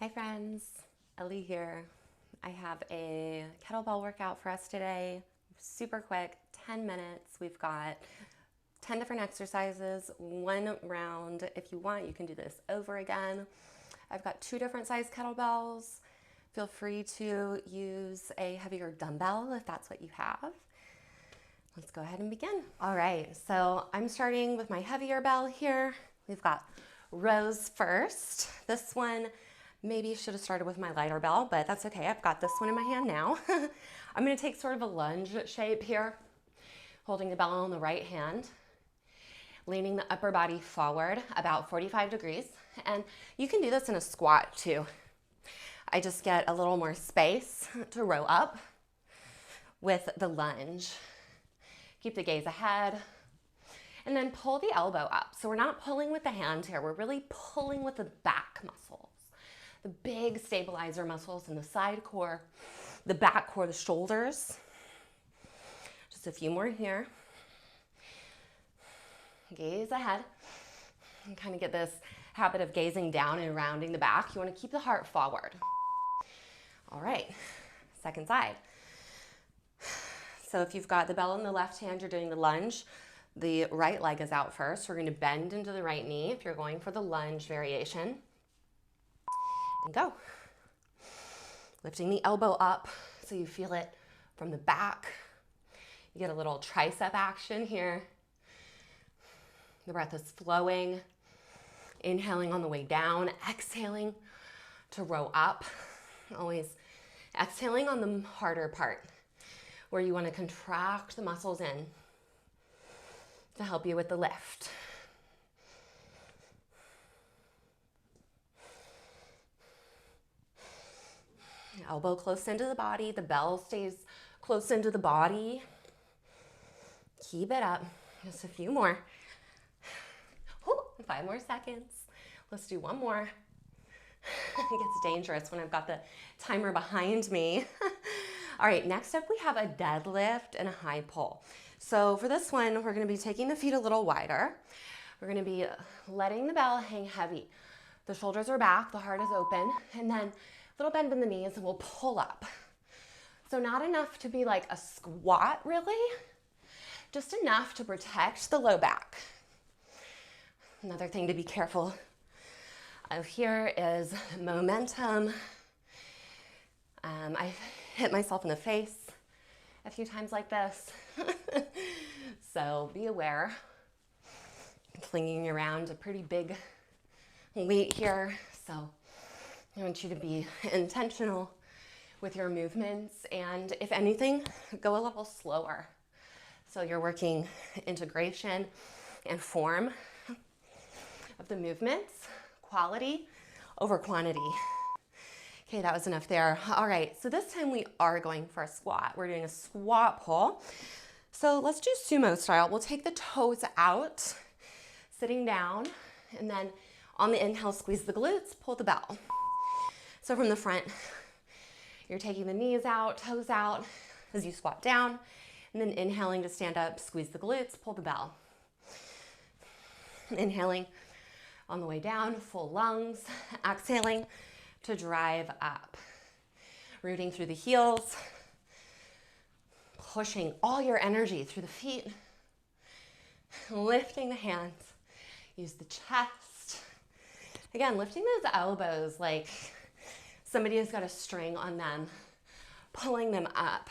Hi friends, Ellie here. I have a kettlebell workout for us today. Super quick, 10 minutes. We've got 10 different exercises, one round. If you want, you can do this over again. I've got 2 different size kettlebells. Feel free to use a heavier dumbbell if that's what you have. Let's go ahead and begin. All right, so I'm starting with my heavier bell here. We've got rows first. This one, maybe should have started with my lighter bell, but that's okay. I've got this one in my hand now. I'm gonna take sort of a lunge shape here, holding the bell in the right hand, leaning the upper body forward about 45 degrees. And you can do this in a squat too. I just get a little more space to row up with the lunge. Keep the gaze ahead. And then pull the elbow up. So we're not pulling with the hand here. We're really pulling with the back muscles. The big stabilizer muscles in the side core, the back core, the shoulders. Just a few more here. Gaze ahead. And kind of get this habit of gazing down and rounding the back. You want to keep the heart forward. All right, second side. So if you've got the bell in the left hand, you're doing the lunge. The right leg is out first. We're going to bend into the right knee if you're going for the lunge variation. And go. Lifting the elbow up so you feel it from the back. You get a little tricep action here. The breath is flowing. Inhaling on the way down, exhaling to row up. Always exhaling on the harder part where you want to contract the muscles in to help you with the lift. Elbow close into the body. The bell stays close into the body. Keep it up. Just a few more. 5 more seconds. Let's do one more. It gets dangerous when I've got the timer behind me. All right, next up we have a deadlift and a high pull. So for this one, we're gonna be taking the feet a little wider. We're gonna be letting the bell hang heavy. The shoulders are back, the heart is open, and then a little bend in the knees and we'll pull up. So not enough to be like a squat really, just enough to protect the low back. Another thing to be careful of here is momentum. I've hit myself in the face a few times like this. So be aware. Flinging around a pretty big weight here. So I want you to be intentional with your movements, and if anything, go a little slower. So you're working integration and form of the movements, quality over quantity. Okay, that was enough there. All right, so this time we are going for a squat. We're doing a squat pull. So let's do sumo style. We'll take the toes out, sitting down, and then on the inhale, squeeze the glutes, pull the bell. So from the front, you're taking the knees out, toes out as you squat down, and then inhaling to stand up, squeeze the glutes, pull the bell. Inhaling on the way down, full lungs, exhaling to drive up. Rooting through the heels, pushing all your energy through the feet, lifting the hands, use the chest. Again, lifting those elbows like somebody has got a string on them, pulling them up.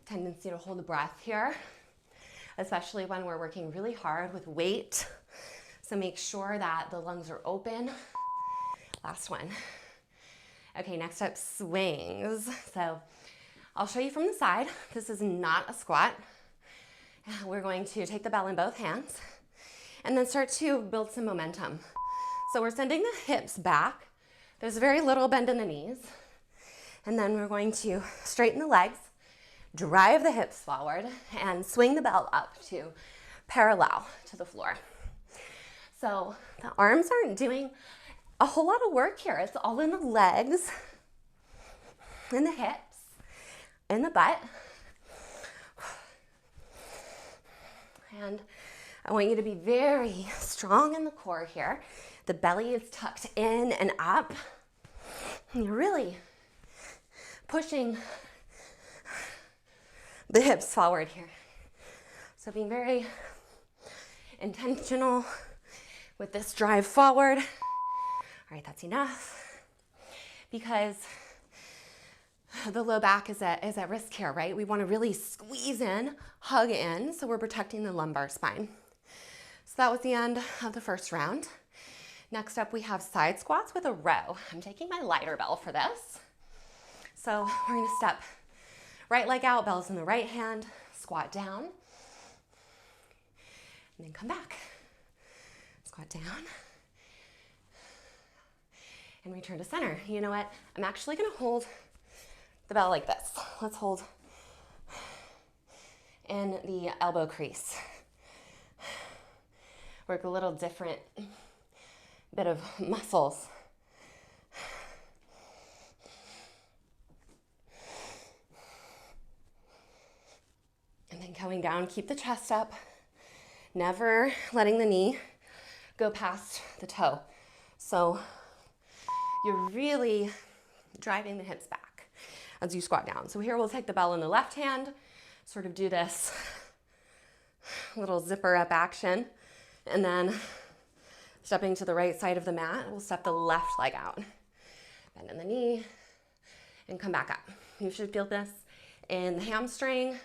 Tendency to hold the breath here, especially when we're working really hard with weight. So make sure that the lungs are open. Last one. Okay, next up, swings. So I'll show you from the side. This is not a squat. We're going to take the bell in both hands and then start to build some momentum. So we're sending the hips back. There's very little bend in the knees. And then we're going to straighten the legs, drive the hips forward, and swing the bell up to parallel to the floor. So the arms aren't doing a whole lot of work here. It's all in the legs, in the hips, in the butt. And I want you to be very strong in the core here. The belly is tucked in and up. And you're really pushing the hips forward here. So being very intentional with this drive forward. All right, that's enough. Because the low back is at risk here, right? We want to really squeeze in, hug in, so we're protecting the lumbar spine. So that was the end of the first round. Next up, we have side squats with a row. I'm taking my lighter bell for this. So we're going to step right leg out, bells in the right hand, squat down, and then come back. Squat down, and return to center. You know what? I'm actually going to hold the bell like this. Let's hold in the elbow crease. Work a little different bit of muscles. And then going down, keep the chest up, never letting the knee go past the toe. So you're really driving the hips back as you squat down. So here we'll take the bell in the left hand, sort of do this little zipper up action, and then stepping to the right side of the mat, we'll step the left leg out. Bend in the knee and come back up. You should feel this in the hamstring,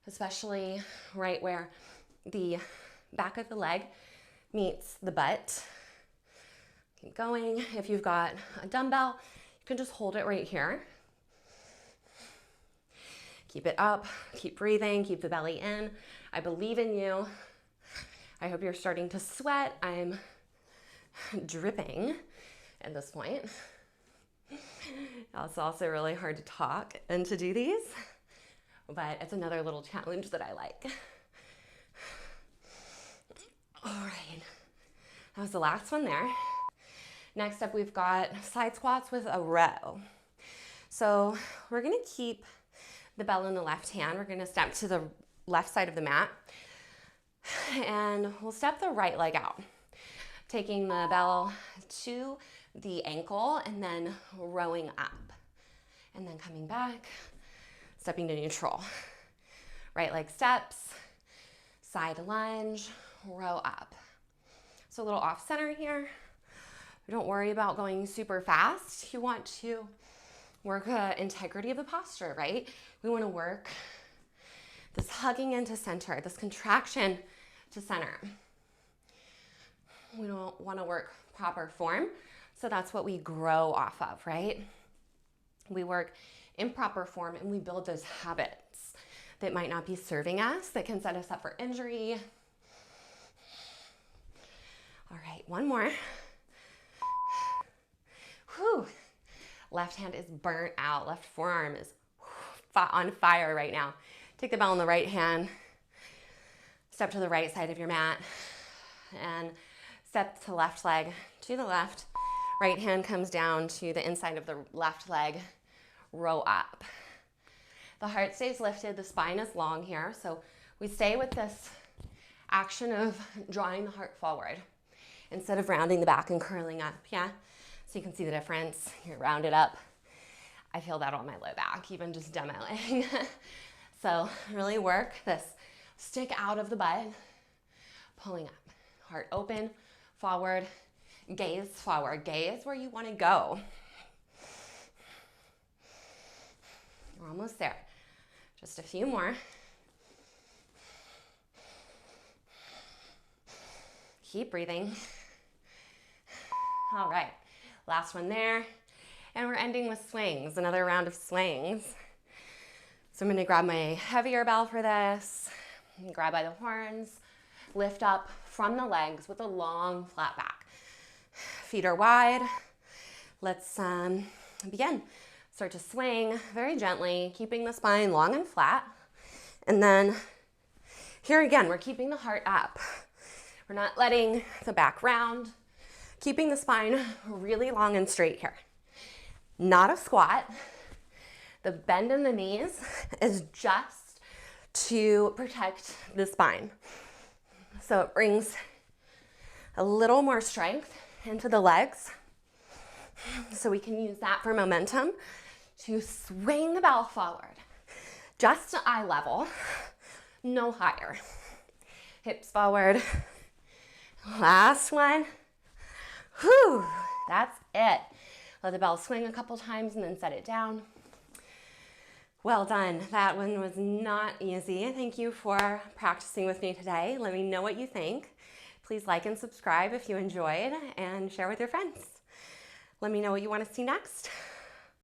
especially right where the back of the leg meets the butt. Keep going. If you've got a dumbbell, you can just hold it right here. Keep it up, keep breathing, keep the belly in. I believe in you. I hope you're starting to sweat. I'm dripping at this point. It's also really hard to talk and to do these, but it's another little challenge that I like. All right, that was the last one there. Next up, we've got side squats with a row. So we're gonna keep the bell in the left hand. We're gonna step to the left side of the mat, and we'll step the right leg out, taking the bell to the ankle and then rowing up, and then coming back, stepping to neutral. Right leg steps, side lunge, row up. So a little off center here. Don't worry about going super fast. You want to work integrity of the posture, right? We want to work this hugging into center, this contraction to center. We don't want to work proper form, so that's what we grow off of, right? We work improper form and we build those habits that might not be serving us, that can set us up for injury. All right, one more. Whew. Left hand is burnt out. Left forearm is on fire right now. Take the bell in the right hand, step to the right side of your mat, and step to left leg to the left. Right hand comes down to the inside of the left leg, row up. The heart stays lifted, the spine is long here, so we stay with this action of drawing the heart forward instead of rounding the back and curling up, yeah? So you can see the difference. You're rounded up. I feel that on my low back, even just demoing. So really work this stick out of the butt, pulling up. Heart open, forward, gaze where you want to go. We're almost there. Just a few more. Keep breathing. All right, last one there. And we're ending with swings, another round of swings. So I'm gonna grab my heavier bell for this, grab by the horns, lift up from the legs with a long, flat back. Feet are wide. Let's begin. Start to swing very gently, keeping the spine long and flat. And then here again, we're keeping the heart up. We're not letting the back round, keeping the spine really long and straight here. Not a squat. The bend in the knees is just to protect the spine. So it brings a little more strength into the legs. So we can use that for momentum to swing the bell forward. Just to eye level, no higher. Hips forward. Last one. Whew, that's it. Let the bell swing a couple times and then set it down. Well done. That one was not easy. Thank you for practicing with me today. Let me know what you think. Please like and subscribe if you enjoyed and share with your friends. Let me know what you want to see next.